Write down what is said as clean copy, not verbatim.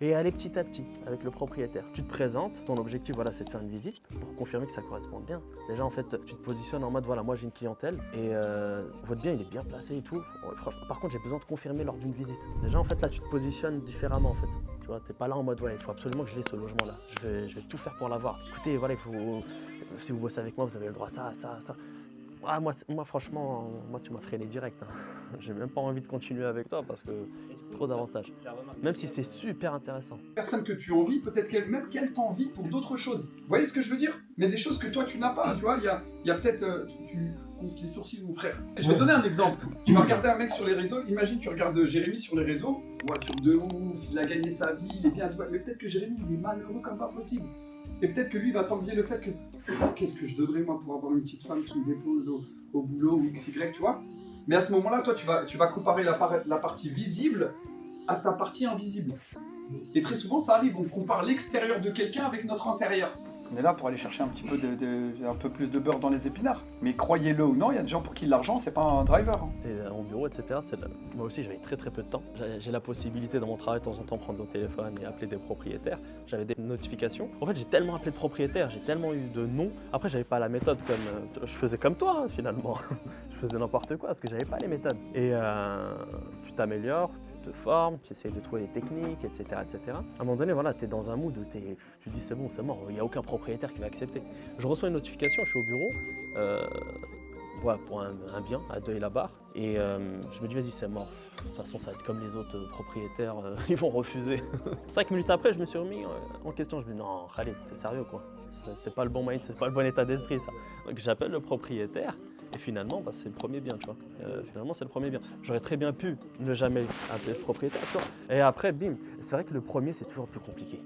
et aller petit à petit avec le propriétaire. Tu te présentes, ton objectif voilà, c'est de faire une visite pour confirmer que ça correspond bien. Déjà en fait, tu te positionnes en mode voilà, moi j'ai une clientèle et votre bien il est bien placé et tout. Franchement, par contre, j'ai besoin de confirmer lors d'une visite. Déjà en fait, là tu te positionnes différemment en fait. Tu vois, t'es pas là en mode ouais, il faut absolument que je l'ai ce logement là. Je vais tout faire pour l'avoir. Écoutez, voilà, si vous bossez avec moi, vous avez le droit à ça, à ça, à ça. Ah, moi franchement, moi tu m'as freiné direct. Hein. J'ai même pas envie de continuer avec toi parce que trop d'avantages. Même si c'est super intéressant. Personne que tu envies, peut-être même qu'elle t'envie pour d'autres choses. Vous voyez ce que je veux dire? Mais des choses que toi tu n'as pas, tu vois, il y a peut-être... tu fronces les sourcils, mon frère. Je vais te donner un exemple. Tu vas regarder un mec sur les réseaux, imagine tu regardes Jérémy sur les réseaux, voiture de ouf, il a gagné sa vie, il est bien à Dubaï, mais peut-être que Jérémy il est malheureux comme pas possible. Et peut-être que lui va t'envier le fait que qu'est-ce que je devrais moi pour avoir une petite femme qui me dépose au boulot ou XY, tu vois. Mais à ce moment-là, toi tu vas comparer la partie visible à ta partie invisible. Et très souvent, ça arrive, on compare l'extérieur de quelqu'un avec notre intérieur. On est là pour aller chercher un petit peu un peu plus de beurre dans les épinards. Mais croyez-le ou non, il y a des gens pour qui l'argent, c'est pas un driver. Hein. Et mon bureau, etc. Moi aussi, j'avais très peu de temps. J'ai la possibilité dans mon travail de temps en temps prendre le téléphone et appeler des propriétaires. J'avais des notifications. En fait, j'ai tellement appelé de propriétaires, j'ai tellement eu de noms. Après, j'avais pas la méthode comme je faisais comme toi hein, finalement. Je faisais n'importe quoi parce que j'avais pas les méthodes. Et tu t'améliores. Tu te formes, tu essayes de trouver des techniques, etc. etc. À un moment donné, voilà, tu es dans un mood où tu te dis c'est bon, c'est mort, il n'y a aucun propriétaire qui va accepter. Je reçois une notification, je suis au bureau, voilà, pour un bien à Deuil-la-Barre, et je me dis vas-y c'est mort. De toute façon ça va être comme les autres propriétaires, ils vont refuser. 5 minutes après, je me suis remis en question, je me dis non, Khalid, t'es sérieux quoi? C'est pas le bon mind, c'est pas le bon état d'esprit ça. Donc j'appelle le propriétaire. Et finalement, bah, c'est le premier bien, tu vois. Finalement, c'est le premier bien. J'aurais très bien pu ne jamais appeler le propriétaire, tu vois. Et après, bim. C'est vrai que le premier, c'est toujours le plus compliqué.